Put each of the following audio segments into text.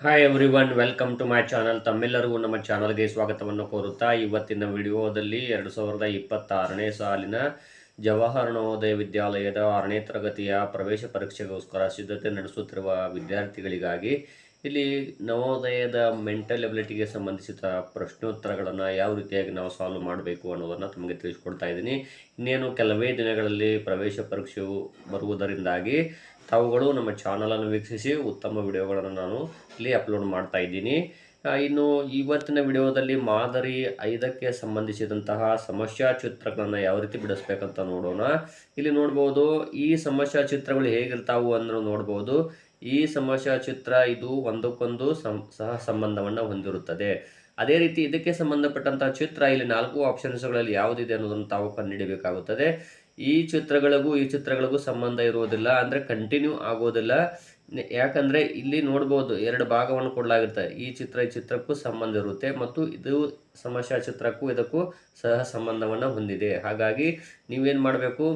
Hi everyone, welcome to my channel. ತಮ್ಮೆಲ್ಲರಿಗೂ ನಮ್ಮ ಚಾನಲ್ಗೆ ಸ್ವಾಗತವನ್ನು ಕೋರುತ್ತಾ ಇವತ್ತಿನ ವಿಡಿಯೋದಲ್ಲಿ 2026ನೇ ಸಾಲಿನ ಜವಾಹರ್ ನವೋದಯ ವಿದ್ಯಾಲಯದ 6ನೇ ತರಗತಿಯ ಪ್ರವೇಶ ಪರೀಕ್ಷೆಗೋಸ್ಕರ ಸಿದ್ಧತೆ ನಡೆಸುತ್ತಿರುವ ವಿದ್ಯಾರ್ಥಿಗಳಿಗಾಗಿ ಇಲ್ಲಿ ನವೋದಯದ ಮೆಂಟಲ್ ಎಬಿಲಿಟಿಗೆ ಸಂಬಂಧಿಸಿದ ಪ್ರಶ್ನೋತ್ತರಗಳನ್ನು ಯಾವ ರೀತಿಯಾಗಿ ನಾವು ಸಾಲ್ವ್ ಮಾಡಬೇಕು ಅನ್ನೋದನ್ನು ತಮಗೆ ತಿಳಿಸ್ಕೊಡ್ತಾ ಇದ್ದೀನಿ. ಇನ್ನೇನು ಕೆಲವೇ ದಿನಗಳಲ್ಲಿ ಪ್ರವೇಶ ಪರೀಕ್ಷೆಯು ಬರುವುದರಿಂದಾಗಿ ತಾವುಗಳು ನಮ್ಮ ಚಾನಲನ್ನು ವೀಕ್ಷಿಸಿ ಉತ್ತಮ ವಿಡಿಯೋಗಳನ್ನು ನಾನು ಇಲ್ಲಿ ಅಪ್ಲೋಡ್ ಮಾಡ್ತಾ ಇದ್ದೀನಿ. ಇನ್ನು ಇವತ್ತಿನ ವಿಡಿಯೋದಲ್ಲಿ ಮಾದರಿ 5ಕ್ಕೆ ಸಂಬಂಧಿಸಿದಂತಹ ಸಮಸ್ಯಾ ಚಿತ್ರಗಳನ್ನು ಯಾವ ರೀತಿ ಬಿಡಿಸ್ಬೇಕಂತ ನೋಡೋಣ. ಇಲ್ಲಿ ನೋಡ್ಬೋದು, ಈ ಸಮಸ್ಯಾ ಚಿತ್ರಗಳು ಹೇಗಿರ್ತಾವು ಅಂದ್ರೆ ನೋಡ್ಬೋದು, ಈ ಸಮಸ್ಯಾ ಚಿತ್ರ ಇದು ಒಂದಕ್ಕೊಂದು ಸಹ ಸಂಬಂಧವನ್ನು ಹೊಂದಿರುತ್ತದೆ. ಅದೇ ರೀತಿ ಇದಕ್ಕೆ ಸಂಬಂಧಪಟ್ಟಂತಹ ಚಿತ್ರ ಇಲ್ಲಿ 4 ಆಪ್ಷನ್ಸ್ಗಳಲ್ಲಿ ಯಾವುದಿದೆ ಅನ್ನೋದನ್ನು ತಾವು ಕಂಡುಹಿಡಿಯಬೇಕಾಗುತ್ತದೆ. ಈ ಚಿತ್ರಗಳಿಗೂ ಸಂಬಂಧ ಇರುವುದಿಲ್ಲ, ಅಂದರೆ ಕಂಟಿನ್ಯೂ ಆಗೋದಿಲ್ಲ. ಯಾಕಂದರೆ ಇಲ್ಲಿ ನೋಡ್ಬೋದು 2 ಭಾಗವನ್ನು ಕೊಡಲಾಗಿರುತ್ತೆ. ಈ ಚಿತ್ರಕ್ಕೂ ಸಂಬಂಧ ಇರುತ್ತೆ ಮತ್ತು ಇದು ಸಮಸ್ಯಾ ಚಿತ್ರಕ್ಕೂ ಇದಕ್ಕೂ ಸಹ ಸಂಬಂಧವನ್ನು ಹೊಂದಿದೆ. ಹಾಗಾಗಿ ನೀವೇನು ಮಾಡಬೇಕು,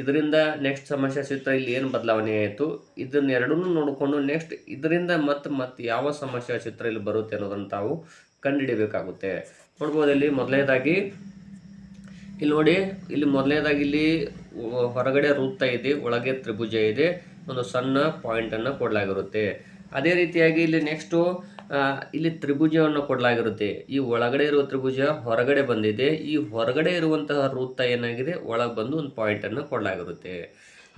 ಇದರಿಂದ ನೆಕ್ಸ್ಟ್ ಸಮಸ್ಯಾ ಚಿತ್ರ ಇಲ್ಲಿ ಏನು ಬದಲಾವಣೆ ಆಯಿತು ಇದನ್ನೆರಡನ್ನೂ ನೋಡಿಕೊಂಡು ನೆಕ್ಸ್ಟ್ ಇದರಿಂದ ಮತ್ತೆ ಯಾವ ಸಮಸ್ಯಾ ಚಿತ್ರ ಇಲ್ಲಿ ಬರುತ್ತೆ ಅನ್ನೋದನ್ನು ತಾವು ಕಂಡುಹಿಡಿಯಬೇಕಾಗುತ್ತೆ. ನೋಡ್ಬೋದು, ಇಲ್ಲಿ ಮೊದಲನೇದಾಗಿ ಇಲ್ಲಿ ನೋಡಿ, ಇಲ್ಲಿ ಮೊದಲನೇದಾಗಿ ಇಲ್ಲಿ ಹೊರಗಡೆ ವೃತ್ತ ಇದೆ, ಒಳಗೆ ತ್ರಿಭುಜ ಇದೆ, ಒಂದು ಸಣ್ಣ ಪಾಯಿಂಟನ್ನು ಕೊಡಲಾಗಿರುತ್ತೆ. ಅದೇ ರೀತಿಯಾಗಿ ಇಲ್ಲಿ ನೆಕ್ಸ್ಟು ಇಲ್ಲಿ ತ್ರಿಭುಜವನ್ನು ಕೊಡಲಾಗಿರುತ್ತೆ. ಈ ಒಳಗಡೆ ಇರುವ ತ್ರಿಭುಜ ಹೊರಗಡೆ ಬಂದಿದೆ, ಈ ಹೊರಗಡೆ ಇರುವಂತಹ ವೃತ್ತ ಏನಾಗಿದೆ ಒಳಗೆ ಬಂದು ಒಂದು ಪಾಯಿಂಟನ್ನು ಕೊಡಲಾಗಿರುತ್ತೆ.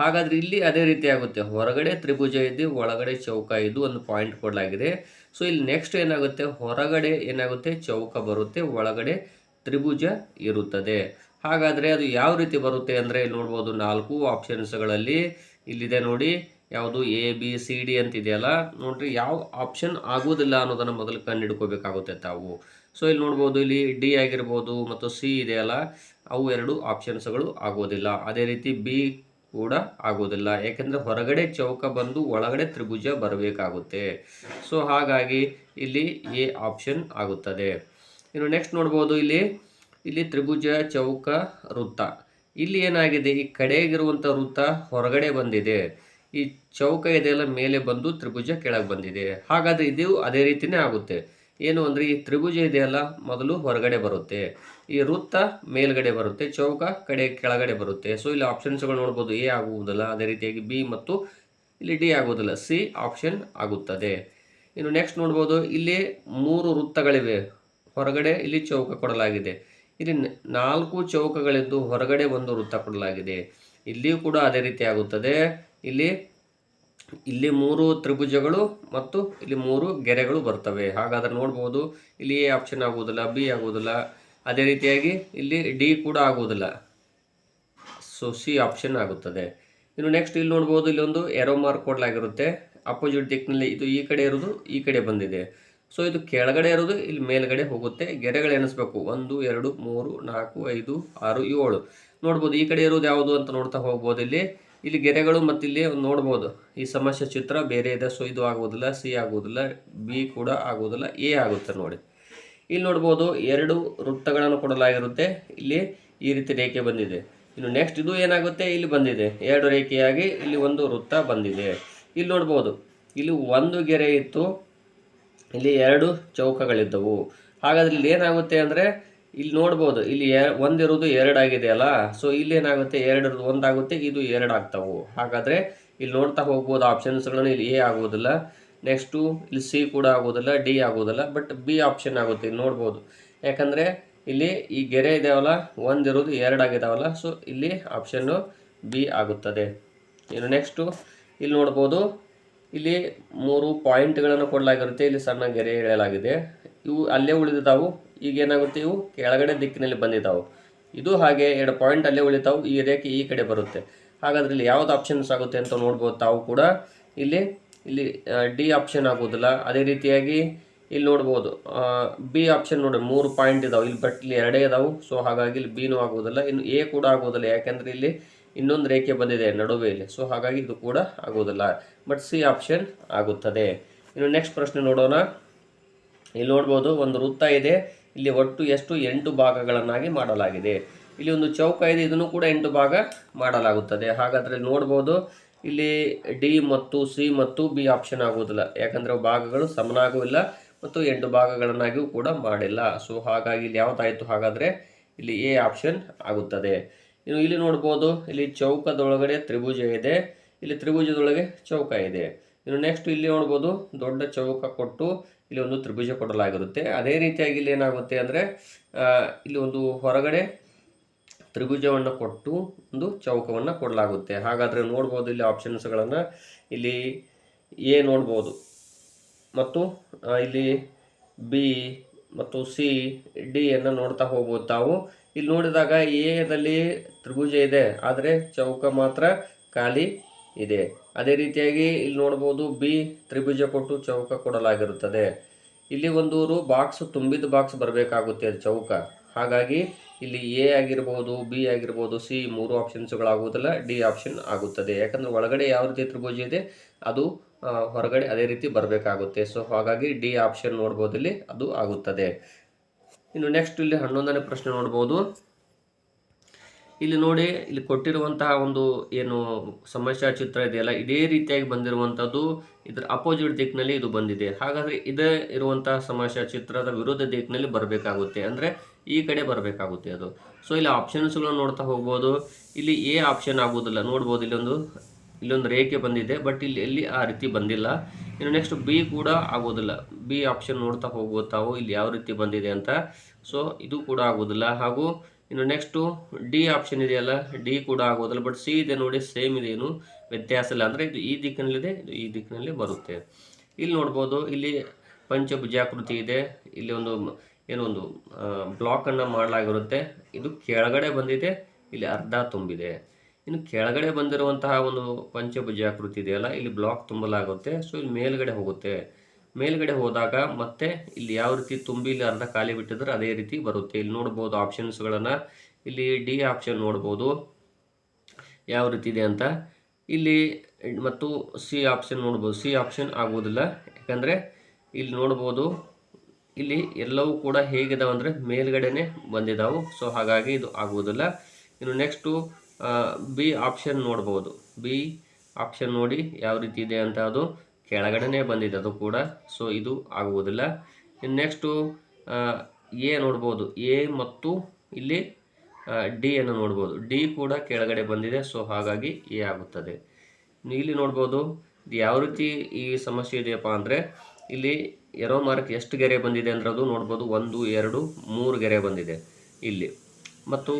ಹಾಗಾದರೆ ಇಲ್ಲಿ ಅದೇ ರೀತಿ ಆಗುತ್ತೆ, ಹೊರಗಡೆ ತ್ರಿಭುಜ ಇದೆ, ಒಳಗಡೆ ಚೌಕ ಇದು ಒಂದು ಪಾಯಿಂಟ್ ಕೊಡಲಾಗಿದೆ. ಸೊ ಇಲ್ಲಿ ನೆಕ್ಸ್ಟ್ ಏನಾಗುತ್ತೆ, ಹೊರಗಡೆ ಏನಾಗುತ್ತೆ ಚೌಕ ಬರುತ್ತೆ, ಒಳಗಡೆ ತ್ರಿಭುಜ ಇರುತ್ತದೆ. ಹಾಗಾದರೆ ಅದು ಯಾವ ರೀತಿ ಬರುತ್ತೆ ಅಂದರೆ ಇಲ್ಲಿ ನೋಡ್ಬೋದು, 4 ಆಪ್ಷನ್ಸ್ಗಳಲ್ಲಿ ಇಲ್ಲಿದೆ ನೋಡಿ, ಯಾವುದು ABCD ಅಂತಿದೆಯಲ್ಲ ನೋಡ್ರಿ, ಯಾವ ಆಪ್ಷನ್ ಆಗೋದಿಲ್ಲ ಅನ್ನೋದನ್ನು ಮೊದಲು ಕಂಡುಹಿಡ್ಕೋಬೇಕಾಗುತ್ತೆ ತಾವು. ಸೊ ಇಲ್ಲಿ ನೋಡ್ಬೋದು, ಇಲ್ಲಿ D ಆಗಿರ್ಬೋದು ಮತ್ತು C ಇದೆಯಲ್ಲ, ಅವು 2 ಆಪ್ಷನ್ಸ್ಗಳು ಆಗೋದಿಲ್ಲ. ಅದೇ ರೀತಿ B ಕೂಡ ಆಗೋದಿಲ್ಲ, ಯಾಕೆಂದರೆ ಹೊರಗಡೆ ಚೌಕ ಬಂದು ಒಳಗಡೆ ತ್ರಿಭುಜ ಬರಬೇಕಾಗುತ್ತೆ. ಸೊ ಹಾಗಾಗಿ ಇಲ್ಲಿ A ಆಪ್ಷನ್ ಆಗುತ್ತದೆ. ಇನ್ನು ನೆಕ್ಸ್ಟ್ ನೋಡ್ಬೋದು, ಇಲ್ಲಿ ತ್ರಿಭುಜ, ಚೌಕ, ವೃತ್ತ. ಇಲ್ಲಿ ಏನಾಗಿದೆ, ಈ ಕಡೆಗಿರುವಂಥ ವೃತ್ತ ಹೊರಗಡೆ ಬಂದಿದೆ, ಈ ಚೌಕ ಇದೆಯಲ್ಲ ಮೇಲೆ ಬಂದು ತ್ರಿಭುಜ ಕೆಳಗೆ ಬಂದಿದೆ. ಹಾಗಾದರೆ ಇದು ಅದೇ ರೀತಿಯೇ ಆಗುತ್ತೆ. ಏನು ಅಂದರೆ ಈ ತ್ರಿಭುಜ ಇದೆಯಲ್ಲ ಮೊದಲು ಹೊರಗಡೆ ಬರುತ್ತೆ, ಈ ವೃತ್ತ ಮೇಲ್ಗಡೆ ಬರುತ್ತೆ, ಚೌಕ ಕೆಳಗಡೆ ಬರುತ್ತೆ. ಸೊ ಇಲ್ಲಿ ಆಪ್ಷನ್ಸ್ಗಳು ನೋಡ್ಬೋದು, A ಆಗುವುದಿಲ್ಲ, ಅದೇ ರೀತಿಯಾಗಿ B ಮತ್ತು ಇಲ್ಲಿ D ಆಗುವುದಿಲ್ಲ, C ಆಪ್ಷನ್ ಆಗುತ್ತದೆ. ಇನ್ನು ನೆಕ್ಸ್ಟ್ ನೋಡ್ಬೋದು, ಇಲ್ಲಿ 3 ವೃತ್ತಗಳಿವೆ, ಹೊರಗಡೆ ಇಲ್ಲಿ ಚೌಕ ಕೊಡಲಾಗಿದೆ, ಇಲ್ಲಿ 4 ಚೌಕಗಳಿದ್ದು ಹೊರಗಡೆ ಒಂದು ವೃತ್ತ ಕೊಡಲಾಗಿದೆ. ಇಲ್ಲಿಯೂ ಕೂಡ ಅದೇ ರೀತಿ ಆಗುತ್ತದೆ. ಇಲ್ಲಿ 3 ತ್ರಿಭುಜಗಳು ಮತ್ತು ಇಲ್ಲಿ 3 ಗೆರೆಗಳು ಬರ್ತವೆ. ಹಾಗಾದರೆ ನೋಡ್ಬೋದು, ಇಲ್ಲಿ A ಆಪ್ಷನ್ ಆಗುವುದಿಲ್ಲ, B ಆಗುವುದಿಲ್ಲ, ಅದೇ ರೀತಿಯಾಗಿ ಇಲ್ಲಿ D ಕೂಡ ಆಗುವುದಿಲ್ಲ, ಸೊ C ಆಪ್ಷನ್ ಆಗುತ್ತದೆ. ಇನ್ನು ನೆಕ್ಸ್ಟ್ ಇಲ್ಲಿ ನೋಡ್ಬೋದು, ಇಲ್ಲಿ ಒಂದು ಎರೋ ಮಾರ್ಕ್ ಕೊಡಲಾಗಿರುತ್ತೆ, ಅಪೋಸಿಟ್ ದಿಕ್ಕಿನಲ್ಲಿ ಇದು ಈ ಕಡೆ ಇರೋದು ಈ ಕಡೆ ಬಂದಿದೆ. ಸೊ ಇದು ಕೆಳಗಡೆ ಇರೋದು ಇಲ್ಲಿ ಮೇಲ್ಗಡೆ ಹೋಗುತ್ತೆ. ಗೆರೆಗಳು ಎಣಿಸ್ಬೇಕು, 1 2 3 4 5 6 7 ನೋಡ್ಬೋದು. ಈ ಕಡೆ ಇರೋದು ಯಾವುದು ಅಂತ ನೋಡ್ತಾ ಹೋಗ್ಬೋದು. ಇಲ್ಲಿ ಗೆರೆಗಳು ಮತ್ತು ಇಲ್ಲಿ ನೋಡ್ಬೋದು ಈ ಸಮಸ್ಯೆ ಚಿತ್ರ ಬೇರೆ ಇದೆ. ಸೊ ಇದು ಆಗುವುದಿಲ್ಲ, C ಆಗುವುದಿಲ್ಲ, B ಕೂಡ ಆಗುವುದಿಲ್ಲ, A ಆಗುತ್ತೆ ನೋಡಿ. ಇಲ್ಲಿ ನೋಡ್ಬೋದು 2 ವೃತ್ತಗಳನ್ನು ಕೊಡಲಾಗಿರುತ್ತೆ, ಇಲ್ಲಿ ಈ ರೀತಿ ರೇಖೆ ಬಂದಿದೆ. ಇನ್ನು ನೆಕ್ಸ್ಟ್ ಇದು ಏನಾಗುತ್ತೆ, ಇಲ್ಲಿ ಬಂದಿದೆ 2 ರೇಖೆಯಾಗಿ ಇಲ್ಲಿ ಒಂದು ವೃತ್ತ ಬಂದಿದೆ. ಇಲ್ಲಿ ನೋಡ್ಬೋದು, ಇಲ್ಲಿ ಒಂದು ಗೆರೆ ಇತ್ತು, ಇಲ್ಲಿ 2 ಚೌಕಗಳಿದ್ದವು. ಹಾಗಾದ್ರೆ ಇಲ್ಲಿ ಏನಾಗುತ್ತೆ ಅಂದರೆ ಇಲ್ಲಿ ನೋಡ್ಬೋದು, ಇಲ್ಲಿ ಒಂದಿರೋದು 2 ಆಗಿದೆಯಲ್ಲ, ಸೊ ಇಲ್ಲಿ ಏನಾಗುತ್ತೆ 2 ಇರೋದು 1 ಆಗುತ್ತೆ, ಇದು 2 ಆಗ್ತಾವು. ಹಾಗಾದರೆ ಇಲ್ಲಿ ನೋಡ್ತಾ ಹೋಗ್ಬೋದು ಆಪ್ಷನ್ಸ್ಗಳನ್ನು, ಇಲ್ಲಿ A ಆಗೋದಿಲ್ಲ, ನೆಕ್ಸ್ಟು ಇಲ್ಲಿ C ಕೂಡ ಆಗೋದಿಲ್ಲ, D ಆಗೋದಿಲ್ಲ, ಬಟ್ B ಆಪ್ಷನ್ ಆಗುತ್ತೆ. ಇಲ್ಲಿ ನೋಡ್ಬೋದು, ಯಾಕಂದರೆ ಇಲ್ಲಿ ಈ ಗೆರೆ ಇದೆಯಲ್ಲ, ಒಂದಿರೋದು 2 ಆಗಿದಾವಲ್ಲ, ಸೊ ಇಲ್ಲಿ ಆಪ್ಷನ್ನು B ಆಗುತ್ತದೆ. ಇನ್ನು ನೆಕ್ಸ್ಟು ಇಲ್ಲಿ ನೋಡ್ಬೋದು, ಇಲ್ಲಿ 3 ಪಾಯಿಂಟ್ಗಳನ್ನು ಕೊಡಲಾಗಿರುತ್ತೆ, ಇಲ್ಲಿ ಸಣ್ಣ ಗೆರೆ ಎಳೆಯಲಾಗಿದೆ, ಇವು ಅಲ್ಲೇ ಉಳಿದಿದ್ದಾವು. ಈಗ ಏನಾಗುತ್ತೆ, ಇವು ಕೆಳಗಡೆ ದಿಕ್ಕಿನಲ್ಲಿ ಬಂದಿದ್ದಾವೆ, ಇದು ಹಾಗೆ 2 ಪಾಯಿಂಟ್ ಅಲ್ಲೇ ಉಳಿತಾವು, ಈ ರೇಖೆ ಈ ಕಡೆ ಬರುತ್ತೆ. ಹಾಗಾದರೆ ಇಲ್ಲಿ ಯಾವುದು ಆಪ್ಷನ್ಸ್ ಆಗುತ್ತೆ ಅಂತ ನೋಡ್ಬೋದು ತಾವು ಕೂಡ. ಇಲ್ಲಿ D ಆಪ್ಷನ್ ಆಗೋದಿಲ್ಲ. ಅದೇ ರೀತಿಯಾಗಿ ಇಲ್ಲಿ ನೋಡ್ಬೋದು B ಆಪ್ಷನ್ ನೋಡಿ, 3 ಪಾಯಿಂಟ್ ಇದಾವೆ ಇಲ್ಲಿ, ಬಟ್ ಇಲ್ಲಿ 2 ಇದಾವೆ. ಸೊ ಹಾಗಾಗಿ ಇಲ್ಲಿ B ನೂ ಆಗೋದಿಲ್ಲ, ಇನ್ನು A ಕೂಡ ಆಗೋದಿಲ್ಲ, ಯಾಕೆಂದರೆ ಇಲ್ಲಿ ಇನ್ನೊಂದು ರೇಖೆ ಬಂದಿದೆ ನಡುವೆ ಇಲ್ಲಿ. ಸೊ ಹಾಗಾಗಿ ಇದು ಕೂಡ ಆಗೋದಿಲ್ಲ, ಬಟ್ C ಆಪ್ಷನ್ ಆಗುತ್ತದೆ. ಇನ್ನು ನೆಕ್ಸ್ಟ್ ಪ್ರಶ್ನೆ ನೋಡೋಣ. ಇಲ್ಲಿ ನೋಡ್ಬೋದು, ಒಂದು ವೃತ್ತ ಇದೆ, ಇಲ್ಲಿ ಒಟ್ಟು ಎಷ್ಟು 8 ಭಾಗಗಳನ್ನಾಗಿ ಮಾಡಲಾಗಿದೆ. ಇಲ್ಲಿ ಒಂದು ಚೌಕ ಇದೆ, ಇದನ್ನು ಕೂಡ 8 ಭಾಗ ಮಾಡಲಾಗುತ್ತದೆ. ಹಾಗಾದರೆ ನೋಡ್ಬೋದು, ಇಲ್ಲಿ ಡಿ ಮತ್ತು ಸಿ ಮತ್ತು ಬಿ ಆಪ್ಷನ್ ಆಗುವುದಿಲ್ಲ, ಯಾಕಂದರೆ ಭಾಗಗಳು ಸಮನಾಗುವುದಿಲ್ಲ ಮತ್ತು 8 ಭಾಗಗಳನ್ನಾಗಿಯೂ ಕೂಡ ಮಾಡಿಲ್ಲ. ಸೊ ಹಾಗಾಗಿ ಇಲ್ಲಿ ಯಾವುದಾಯಿತು ಹಾಗಾದರೆ ಇಲ್ಲಿ ಎ ಆಪ್ಷನ್ ಆಗುತ್ತದೆ. ಇನ್ನು ಇಲ್ಲಿ ನೋಡ್ಬೋದು, ಇಲ್ಲಿ ಚೌಕದೊಳಗಡೆ ತ್ರಿಭುಜ ಇದೆ, ಇಲ್ಲಿ ತ್ರಿಭುಜದೊಳಗೆ ಚೌಕ ಇದೆ. ಇನ್ನು ನೆಕ್ಸ್ಟ್ ಇಲ್ಲಿ ನೋಡ್ಬೋದು, ದೊಡ್ಡ ಚೌಕ ಕೊಟ್ಟು ಇಲ್ಲಿ ಒಂದು ತ್ರಿಭುಜ ಕೊಡಲಾಗಿರುತ್ತೆ. ಅದೇ ರೀತಿಯಾಗಿ ಇಲ್ಲಿ ಏನಾಗುತ್ತೆ ಅಂದರೆ ಇಲ್ಲಿ ಒಂದು ಹೊರಗಡೆ ತ್ರಿಭುಜವನ್ನು ಕೊಟ್ಟು ಒಂದು ಚೌಕವನ್ನು ಕೊಡಲಾಗುತ್ತೆ. ಹಾಗಾದರೆ ನೋಡ್ಬೋದು ಇಲ್ಲಿ ಆಪ್ಷನ್ಸ್ಗಳನ್ನು, ಇಲ್ಲಿ ಎ ನೋಡ್ಬೋದು ಮತ್ತು ಇಲ್ಲಿ ಬಿ ಮತ್ತು ಸಿ ಡಿಯನ್ನು ನೋಡ್ತಾ ಹೋಗ್ಬೋದು ತಾವು. ಇಲ್ಲಿ ನೋಡಿದಾಗ ಎದಲ್ಲಿ ತ್ರಿಭುಜ ಇದೆ, ಆದರೆ ಚೌಕ ಮಾತ್ರ ಖಾಲಿ ಇದೆ. ಅದೇ ರೀತಿಯಾಗಿ ಇಲ್ಲಿ ನೋಡ್ಬೋದು, ಬಿ ತ್ರಿಭುಜ ಕೊಟ್ಟು ಚೌಕ ಕೊಡಲಾಗಿರುತ್ತದೆ. ಇಲ್ಲಿ ಒಂದೂರು ಬಾಕ್ಸ್ ತುಂಬಿದ ಬಾಕ್ಸ್ ಬರಬೇಕಾಗುತ್ತೆ ಅದು ಚೌಕ. ಹಾಗಾಗಿ ಇಲ್ಲಿ ಎ ಆಗಿರ್ಬೋದು, ಬಿ ಆಗಿರ್ಬೋದು, ಸಿ 3 ಆಪ್ಷನ್ಸ್ಗಳಾಗುವುದಿಲ್ಲ, ಡಿ ಆಪ್ಷನ್ ಆಗುತ್ತದೆ. ಯಾಕಂದರೆ ಒಳಗಡೆ ಯಾವ ರೀತಿ ತ್ರಿಭುಜ ಇದೆ ಅದು ಹೊರಗಡೆ ಅದೇ ರೀತಿ ಬರಬೇಕಾಗುತ್ತೆ. ಸೊ ಹಾಗಾಗಿ ಡಿ ಆಪ್ಷನ್ ನೋಡ್ಬೋದು, ಇಲ್ಲಿ ಅದು ಆಗುತ್ತದೆ. ಇನ್ನು ನೆಕ್ಸ್ಟ್ ಇಲ್ಲಿ 11ನೇ ಪ್ರಶ್ನೆ ನೋಡ್ಬೋದು. ಇಲ್ಲಿ ನೋಡಿ, ಇಲ್ಲಿ ಕೊಟ್ಟಿರುವಂತಹ ಒಂದು ಏನು ಸಮಸ್ಯಾ ಚಿತ್ರ ಇದೆಯಲ್ಲ, ಇದೇ ರೀತಿಯಾಗಿ ಬಂದಿರುವಂಥದ್ದು ಇದರ ಅಪೋಸಿಟ್ ದಿಕ್ಕಿನಲ್ಲಿ ಇದು ಬಂದಿದೆ. ಹಾಗಾದರೆ ಇದೇ ಇರುವಂತಹ ಸಮಸ್ಯಾ ಚಿತ್ರದ ವಿರುದ್ಧ ದಿಕ್ಕಿನಲ್ಲಿ ಬರಬೇಕಾಗುತ್ತೆ, ಅಂದರೆ ಈ ಕಡೆ ಬರಬೇಕಾಗುತ್ತೆ ಅದು. ಸೊ ಇಲ್ಲಿ ಆಪ್ಷನ್ಸ್ಗಳನ್ನು ನೋಡ್ತಾ ಹೋಗ್ಬೋದು. ಇಲ್ಲಿ ಎ ಆಪ್ಷನ್ ಆಗೋದಿಲ್ಲ, ನೋಡ್ಬೋದು ಇಲ್ಲೊಂದು ರೇಖೆ ಬಂದಿದೆ, ಬಟ್ ಇಲ್ಲಿ ಆ ರೀತಿ ಬಂದಿಲ್ಲ. ಇನ್ನು ನೆಕ್ಸ್ಟ್ ಬಿ ಕೂಡ ಆಗೋದಿಲ್ಲ, ಬಿ ಆಪ್ಷನ್ ನೋಡ್ತಾ ಹೋಗ್ಬೋದು ತಾವು ಇಲ್ಲಿ ಯಾವ ರೀತಿ ಬಂದಿದೆ ಅಂತ. ಸೊ ಇದು ಕೂಡ ಆಗೋದಿಲ್ಲ. ಹಾಗೂ ಇನ್ನು ನೆಕ್ಸ್ಟು ಡಿ ಆಪ್ಷನ್ ಇದೆಯಲ್ಲ, ಡಿ ಕೂಡ ಆಗೋದಿಲ್ಲ. ಬಟ್ ಸಿ ಇದೆ ನೋಡಿ, ಸೇಮ್ ಇದೆ, ಏನು ವ್ಯತ್ಯಾಸ ಇಲ್ಲ, ಅಂದರೆ ಇದು ಈ ದಿಕ್ಕಿನಲ್ಲಿದೆ, ಇದು ಈ ದಿಕ್ಕಿನಲ್ಲಿ ಬರುತ್ತೆ. ಇಲ್ಲಿ ನೋಡ್ಬೋದು, ಇಲ್ಲಿ ಪಂಚಭುಜಾಕೃತಿ ಇದೆ, ಇಲ್ಲಿ ಒಂದು ಬ್ಲಾಕನ್ನು ಮಾಡಲಾಗಿರುತ್ತೆ. ಇದು ಕೆಳಗಡೆ ಬಂದಿದೆ, ಇಲ್ಲಿ ಅರ್ಧ ತುಂಬಿದೆ. ಇನ್ನು ಕೆಳಗಡೆ ಬಂದಿರುವಂತಹ ಒಂದು ಪಂಚಭುಜಾಕೃತಿ ಇದೆಯಲ್ಲ, ಇಲ್ಲಿ ಬ್ಲಾಕ್ ತುಂಬಲಾಗುತ್ತೆ. ಸೊ ಇಲ್ಲಿ ಮೇಲ್ಗಡೆ ಹೋಗುತ್ತೆ. ಮೇಲ್ಗಡೆ ಹೋದಾಗ ಮತ್ತೆ ಇಲ್ಲಿ ಯಾವ ರೀತಿ ತುಂಬಿ ಇಲ್ಲಿ ಅರ್ಧ ಖಾಲಿ ಬಿಟ್ಟಿದ್ರೆ ಅದೇ ರೀತಿ ಬರುತ್ತೆ. ಇಲ್ಲಿ ನೋಡ್ಬೋದು ಆಪ್ಷನ್ಸ್ಗಳನ್ನು, ಇಲ್ಲಿ ಡಿ ಆಪ್ಷನ್ ನೋಡ್ಬೋದು ಯಾವ ರೀತಿ ಇದೆ ಅಂತ. ಇಲ್ಲಿ ಮತ್ತು ಸಿ ಆಪ್ಷನ್ ನೋಡ್ಬೋದು, ಸಿ ಆಪ್ಷನ್ ಆಗುವುದಿಲ್ಲ, ಯಾಕಂದರೆ ಇಲ್ಲಿ ನೋಡ್ಬೋದು ಇಲ್ಲಿ ಎಲ್ಲವೂ ಕೂಡ ಹೇಗಿದಾವೆ ಅಂದರೆ ಮೇಲ್ಗಡೆನೆ ಬಂದಿದ್ದಾವೆ. ಸೊ ಹಾಗಾಗಿ ಇದು ಆಗುವುದಿಲ್ಲ. ಇನ್ನು ನೆಕ್ಸ್ಟು ಬಿ ಆಪ್ಷನ್ ನೋಡ್ಬೋದು, ಬಿ ಆಪ್ಷನ್ ನೋಡಿ ಯಾವ ರೀತಿ ಇದೆ ಅಂತ, ಅದು ಕೆಳಗಡೆನೇ ಬಂದಿದೆ ಅದು ಕೂಡ. ಸೊ ಇದು ಆಗುವುದಿಲ್ಲ. ಇನ್ನು ನೆಕ್ಸ್ಟು ಎ ನೋಡ್ಬೋದು, ಎ ಮತ್ತು ಇಲ್ಲಿ ಡಿಯನ್ನು ನೋಡ್ಬೋದು, ಡಿ ಕೂಡ ಕೆಳಗಡೆ ಬಂದಿದೆ. ಸೊ ಹಾಗಾಗಿ ಎ ಆಗುತ್ತದೆ. ಇಲ್ಲಿ ನೋಡ್ಬೋದು, ಇದು ಯಾವ ರೀತಿ ಈ ಸಮಸ್ಯೆ ಇದೆಯಪ್ಪ ಅಂದರೆ, ಇಲ್ಲಿ ಎರೋ ಮಾರ್ಕ್ ಎಷ್ಟು ಗೆರೆ ಬಂದಿದೆ ಅಂದ್ರೆ ಅದು ನೋಡ್ಬೋದು, 1 2 3 ಗೆರೆ ಬಂದಿದೆ ಇಲ್ಲಿ. ಮತ್ತು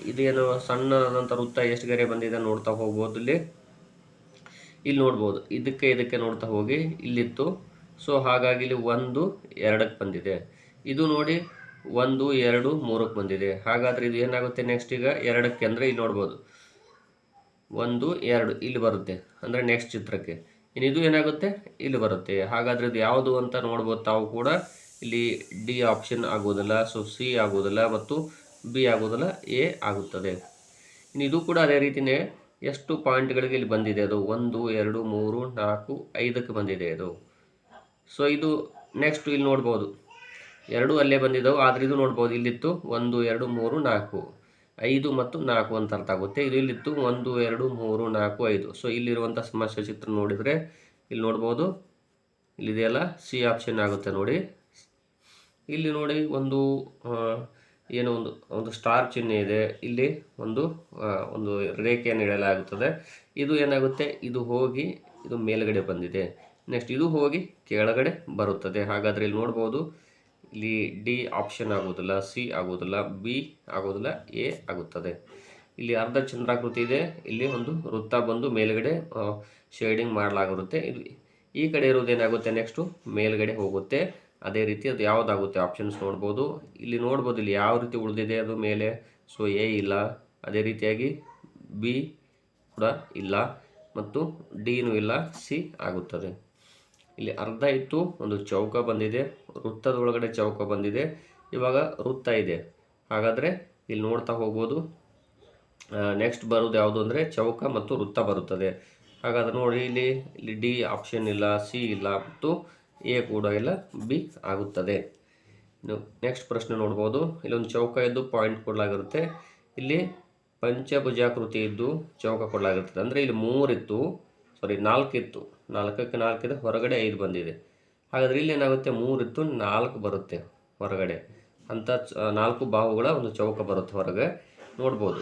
ಇದೇನು ಸಣ್ಣದಂಥ ವೃತ್ತ ಎಷ್ಟು ಗೆರೆ ಬಂದಿದೆ ನೋಡ್ತಾ ಹೋಗ್ಬೋದು. ಇಲ್ಲಿ ನೋಡ್ಬೋದು, ಇದಕ್ಕೆ ನೋಡ್ತಾ ಹೋಗಿ ಇಲ್ಲಿತ್ತು. ಸೊ ಹಾಗಾಗಿ ಇಲ್ಲಿ 1 2ಕ್ಕೆ ಬಂದಿದೆ. ಇದು ನೋಡಿ 1 2 3ಕ್ಕೆ ಬಂದಿದೆ. ಹಾಗಾದರೆ ಇದು ಏನಾಗುತ್ತೆ ನೆಕ್ಸ್ಟ್ ಈಗ 2ಕ್ಕೆ ಅಂದರೆ ಇಲ್ಲಿ ನೋಡ್ಬೋದು 1 2 ಇಲ್ಲಿ ಬರುತ್ತೆ, ಅಂದರೆ ನೆಕ್ಸ್ಟ್ ಚಿತ್ರಕ್ಕೆ. ಇನ್ನು ಇದು ಏನಾಗುತ್ತೆ ಇಲ್ಲಿ ಬರುತ್ತೆ. ಹಾಗಾದರೆ ಇದು ಯಾವುದು ಅಂತ ನೋಡ್ಬೋದು ತಾವು ಕೂಡ. ಇಲ್ಲಿ ಡಿ ಆಪ್ಷನ್ ಆಗೋದಿಲ್ಲ, ಸೊ ಸಿ ಆಗೋದಿಲ್ಲ ಮತ್ತು ಬಿ ಆಗೋದಿಲ್ಲ, ಎ ಆಗುತ್ತದೆ. ಇನ್ನು ಇದು ಕೂಡ ಅದೇ ರೀತಿಯೇ ಎಷ್ಟು ಪಾಯಿಂಟ್ಗಳಿಗೆ ಇಲ್ಲಿ ಬಂದಿದೆ, ಅದು 1 2 3 4 5ಕ್ಕೆ ಬಂದಿದೆ ಅದು. ಸೊ ಇದು ನೆಕ್ಸ್ಟ್ ಇಲ್ಲಿ ನೋಡ್ಬೋದು 2 ಅಲ್ಲೇ ಬಂದಿದ್ದವು, ಆದರೆ ಇದು ನೋಡ್ಬೋದು ಇಲ್ಲಿತ್ತು 1 2 3 4 5 ಮತ್ತು 4 ಅಂತ ಅರ್ಥ ಆಗುತ್ತೆ. ಇದು ಇಲ್ಲಿತ್ತು 1 2 3 4 5. ಸೊ ಇಲ್ಲಿರುವಂಥ ಸಮಸ್ಯೆ ಚಿತ್ರ ನೋಡಿದರೆ ಇಲ್ಲಿ ನೋಡ್ಬೋದು, ಇಲ್ಲಿದೆಯಲ್ಲ ಸಿ ಆಪ್ಷನ್ ಆಗುತ್ತೆ ನೋಡಿ. ಇಲ್ಲಿ ನೋಡಿ ಏನೋ ಒಂದು ಸ್ಟಾರ್ ಚಿಹ್ನೆ ಇದೆ, ಇಲ್ಲಿ ಒಂದು ರೇಖೆಯನ್ನು ಇಡಲಾಗುತ್ತದೆ. ಇದು ಏನಾಗುತ್ತೆ, ಇದು ಹೋಗಿ ಇದು ಮೇಲ್ಗಡೆ ಬಂದಿದೆ, ನೆಕ್ಸ್ಟ್ ಇದು ಹೋಗಿ ಕೆಳಗಡೆ ಬರುತ್ತದೆ. ಹಾಗಾದರೆ ಇಲ್ಲಿ ನೋಡ್ಬೋದು, ಇಲ್ಲಿ ಡಿ ಆಪ್ಷನ್ ಆಗೋದಿಲ್ಲ, ಸಿ ಆಗೋದಿಲ್ಲ, ಬಿ ಆಗೋದಿಲ್ಲ, ಎ ಆಗುತ್ತದೆ. ಇಲ್ಲಿ ಅರ್ಧ ಚಂದ್ರಾಕೃತಿ ಇದೆ, ಇಲ್ಲಿ ಒಂದು ವೃತ್ತ ಬಂದು ಮೇಲ್ಗಡೆ ಶೇಡಿಂಗ್ ಮಾಡಲಾಗಿರುತ್ತೆ. ಇದು ಈ ಕಡೆ ಇರೋದೇನಾಗುತ್ತೆ ನೆಕ್ಸ್ಟು ಮೇಲ್ಗಡೆ ಹೋಗುತ್ತೆ. ಅದೇ ರೀತಿ ಅದು ಯಾವುದಾಗುತ್ತೆ ಆಪ್ಷನ್ಸ್ ನೋಡ್ಬೋದು. ಇಲ್ಲಿ ನೋಡ್ಬೋದು ಇಲ್ಲಿ ಯಾವ ರೀತಿ ಉಳಿದಿದೆ ಅದು ಮೇಲೆ. ಸೊ ಎ ಇಲ್ಲ, ಅದೇ ರೀತಿಯಾಗಿ ಬಿ ಕೂಡ ಇಲ್ಲ ಮತ್ತು ಡಿನೂ ಇಲ್ಲ, ಸಿ ಆಗುತ್ತದೆ. ಇಲ್ಲಿ ಅರ್ಧ ಇತ್ತು, ಒಂದು ಚೌಕ ಬಂದಿದೆ, ವೃತ್ತದ ಒಳಗಡೆ ಚೌಕ ಬಂದಿದೆ, ಇವಾಗ ವೃತ್ತ ಇದೆ. ಹಾಗಾದರೆ ಇಲ್ಲಿ ನೋಡ್ತಾ ಹೋಗ್ಬೋದು, ನೆಕ್ಸ್ಟ್ ಬರೋದು ಯಾವುದು ಅಂದರೆ ಚೌಕ ಮತ್ತು ವೃತ್ತ ಬರುತ್ತದೆ. ಹಾಗಾದರೆ ನೋಡಿ, ಇಲ್ಲಿ ಡಿ ಆಪ್ಷನ್ ಇಲ್ಲ, ಸಿ ಇಲ್ಲ ಮತ್ತು ಎ ಕೂಡ ಇಲ್ಲ, ಬಿ ಆಗುತ್ತದೆ. ಇನ್ನು ನೆಕ್ಸ್ಟ್ ಪ್ರಶ್ನೆ ನೋಡ್ಬೋದು, ಇಲ್ಲೊಂದು ಚೌಕ ಇದ್ದು ಪಾಯಿಂಟ್ ಕೊಡಲಾಗಿರುತ್ತೆ. ಇಲ್ಲಿ ಪಂಚಭುಜಾಕೃತಿ ಇದ್ದು ಚೌಕ ಕೊಡಲಾಗಿರ್ತದೆ. ಅಂದರೆ ಇಲ್ಲಿ 4 ಇತ್ತು, 4 ಇತ್ತು, 4ಕ್ಕೆ 4 ಇದೆ, ಹೊರಗಡೆ 5 ಬಂದಿದೆ. ಹಾಗಾದರೆ ಇಲ್ಲಿ ಏನಾಗುತ್ತೆ, 3 ಇತ್ತು, 4 ಬರುತ್ತೆ ಹೊರಗಡೆ ಅಂತ 4 ಬಾಹುಗಳ ಒಂದು ಚೌಕ ಬರುತ್ತೆ ಹೊರಗೆ. ನೋಡ್ಬೋದು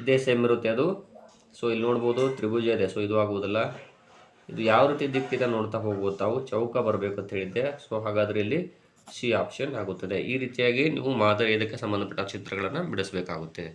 ಇದೇ ಸೇಮ್ ಇರುತ್ತೆ ಅದು. ಸೊ ಇಲ್ಲಿ ನೋಡ್ಬೋದು ತ್ರಿಭುಜ ಇದೆ. ಸೊ ಇದು ಆಗುವುದಿಲ್ಲ. ಇದು ಯಾವ ರೀತಿ ದಿಕ್ಕಿದೆ ನೋಡ್ತಾ ಹೋಗ್ಬೋದು ತಾವು. ಚೌಕ ಬರಬೇಕು ಅಂತ ಹೇಳಿದ್ದೆ. ಸೊ ಹಾಗಾದರೆ ಇಲ್ಲಿ ಸಿ ಆಪ್ಷನ್ ಆಗುತ್ತದೆ. ಈ ರೀತಿಯಾಗಿ ನೀವು ಮಾದರಿ ಇದಕ್ಕೆ ಸಂಬಂಧಪಟ್ಟ ಚಿತ್ರಗಳನ್ನು ಬಿಡಿಸಬೇಕಾಗುತ್ತೆ.